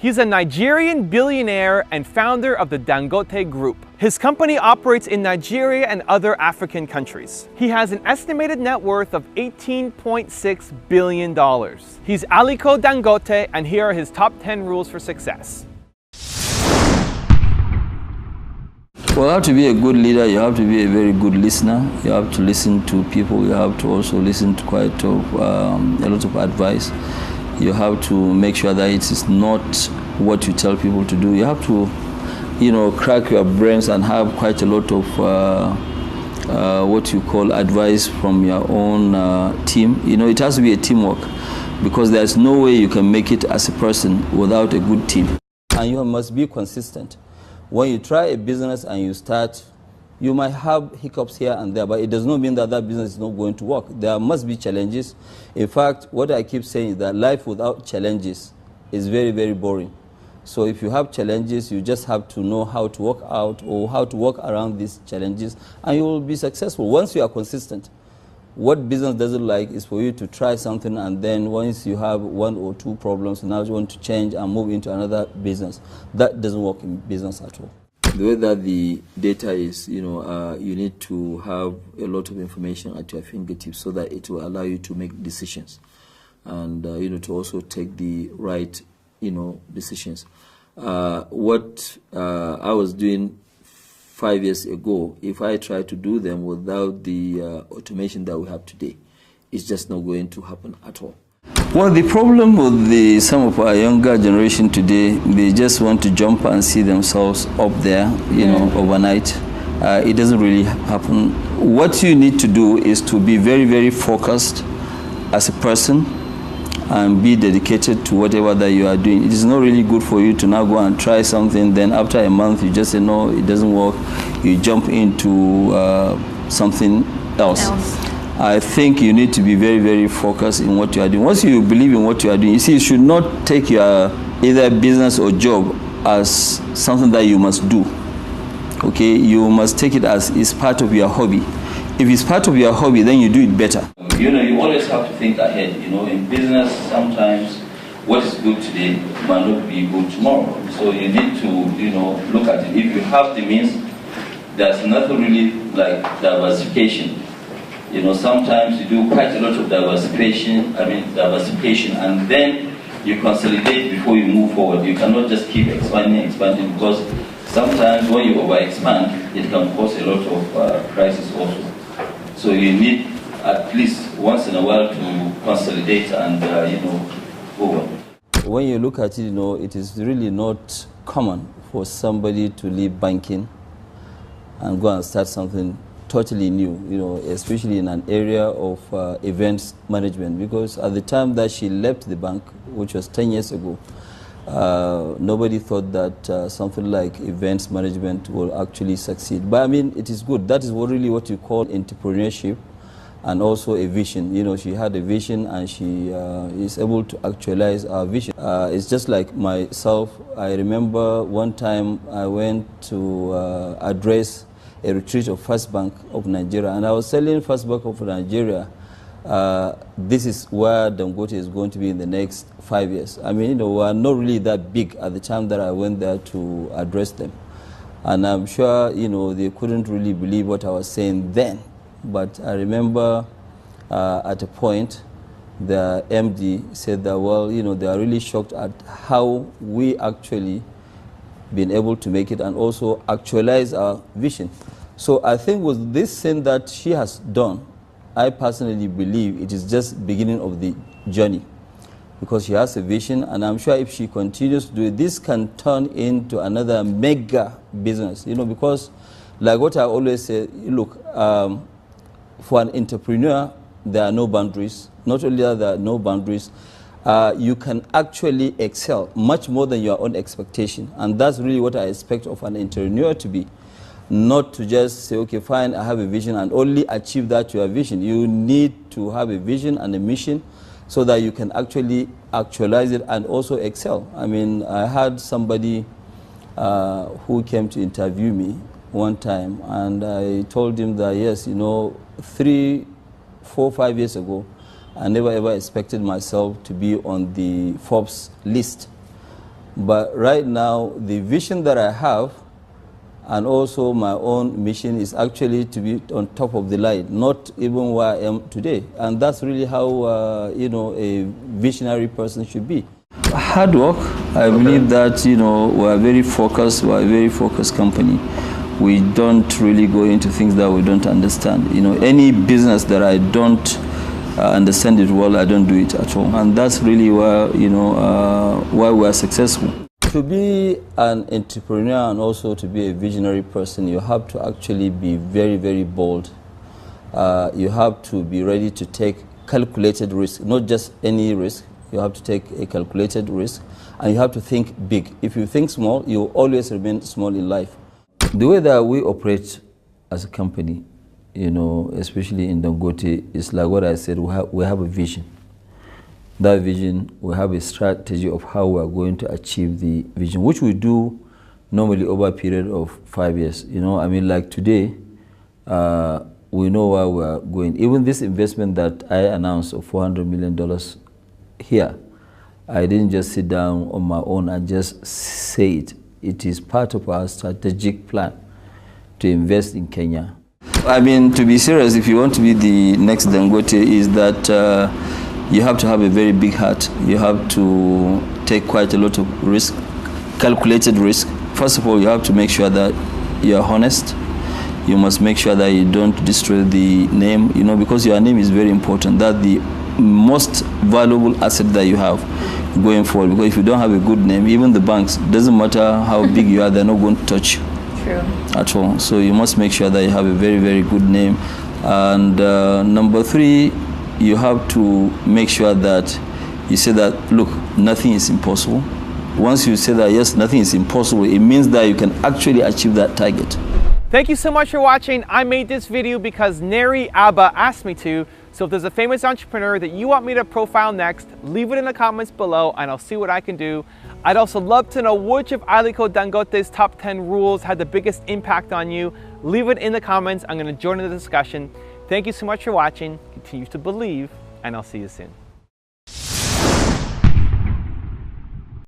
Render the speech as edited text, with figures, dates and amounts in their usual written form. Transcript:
He's a Nigerian billionaire and founder of the Dangote Group. His company operates in Nigeria and other African countries. He has an estimated net worth of $18.6 billion. He's Aliko Dangote, and here are his top 10 rules for success. Well, you have to be a good leader, you have to be a very good listener, you have to listen to people, you have to also listen to a lot of advice. You have to make sure that it is not what you tell people to do. You have to, crack your brains and have quite a lot of what you call advice from your own team. It has to be a teamwork, because there's no way you can make it as a person without a good team. And you must be consistent. When you try a business and you start, you might have hiccups here and there, but it does not mean that that business is not going to work. There must be challenges. In fact, what I keep saying is that life without challenges is very, very boring. So if you have challenges, you just have to know how to work out or how to work around these challenges, and you will be successful once you are consistent. What business doesn't like is for you to try something, and then once you have one or two problems, now you want to change and move into another business. That doesn't work in business at all. The way that the data is, you need to have a lot of information at your fingertips so that it will allow you to make decisions, and to also take the right, decisions. What I was doing 5 years ago, if I try to do them without the automation that we have today, it's just not going to happen at all. Well, the problem with some of our younger generation today, they just want to jump and see themselves up there, overnight. It doesn't really happen. What you need to do is to be very, very focused as a person and be dedicated to whatever that you are doing. It is not really good for you to now go and try something, then after a month you just say, no, it doesn't work. You jump into something else. I think you need to be very, very focused in what you are doing. Once you believe in what you are doing, you see, you should not take your either business or job as something that you must do. Okay, you must take it as it's part of your hobby. If it's part of your hobby, then you do it better. You always have to think ahead. In business, sometimes what is good today might not be good tomorrow. So you need to, look at it. If you have the means, there's nothing really like diversification. Sometimes you do quite a lot of diversification, and then you consolidate before you move forward. You cannot just keep expanding, because sometimes when you over-expand, it can cause a lot of crisis also. So you need at least once in a while to consolidate and, forward. When you look at it, it is really not common for somebody to leave banking and go and start something totally new, especially in an area of events management, because at the time that she left the bank, which was 10 years ago, nobody thought that something like events management will actually succeed. But it is good. That is really what you call entrepreneurship, and also a vision. She had a vision, and she is able to actualize our vision. It's just like myself. I remember one time I went to address a retreat of First Bank of Nigeria, and I was telling First Bank of Nigeria, this is where Dangote is going to be in the next 5 years. We are not really that big at the time that I went there to address them. And I'm sure, they couldn't really believe what I was saying then. But I remember at a point, the MD said that, well, they are really shocked at how we actually been able to make it and also actualize our vision. So I think with this thing that she has done, I personally believe it is just beginning of the journey, because she has a vision, and I'm sure if she continues to do it, this can turn into another mega business, because like what I always say, look, for an entrepreneur, there are no boundaries. Not only are there no boundaries, you can actually excel much more than your own expectation. And that's really what I expect of an entrepreneur to be. Not to just say, okay, fine, I have a vision, and only achieve that your vision. You need to have a vision and a mission so that you can actually actualize it and also excel. I had somebody who came to interview me one time, and I told him that, yes, 3, 4, 5 years ago, I never ever expected myself to be on the Forbes list. But right now, the vision that I have and also my own mission is actually to be on top of the line, not even where I am today. And that's really how, you know, a visionary person should be. Hard work. I believe that, you know, we're a very focused company. We don't really go into things that we don't understand. You know, any business that I don't understand it well, I don't do it at all. And that's really where, you know, why we're successful. To be an entrepreneur and also to be a visionary person, you have to actually be very, very bold. You have to be ready to take calculated risk, not just any risk. You have to take a calculated risk, and you have to think big. If you think small, you will always remain small in life. The way that we operate as a company, you know, especially in Dangote, is like what I said, we have a vision. That vision, we have a strategy of how we are going to achieve the vision, which we do normally over a period of 5 years. You know, I mean, like today, we know where we are going. Even this investment that I announced of $400 million here, I didn't just sit down on my own and just say it. It is part of our strategic plan to invest in Kenya. I mean, to be serious, if you want to be the next Dangote, is that you have to have a very big heart. You have to take quite a lot of risk, calculated risk. First of all, you have to make sure that you are honest. You must make sure that you don't destroy the name, you know, because your name is very important. That's the most valuable asset that you have going forward. Because if you don't have a good name, even the banks, doesn't matter how big you are, they're not going to touch you. True. At all. So you must make sure that you have a very, very good name. And number 3, you have to make sure that you say that, look, nothing is impossible. Once you say that, yes, nothing is impossible, it means that you can actually achieve that target. Thank you so much for watching. I made this video because Neri Abba asked me to. So if there's a famous entrepreneur that you want me to profile next, leave it in the comments below and I'll see what I can do. I'd also love to know which of Aliko Dangote's top 10 rules had the biggest impact on you. Leave it in the comments. I'm going to join in the discussion. Thank you so much for watching. Continue to believe, and I'll see you soon.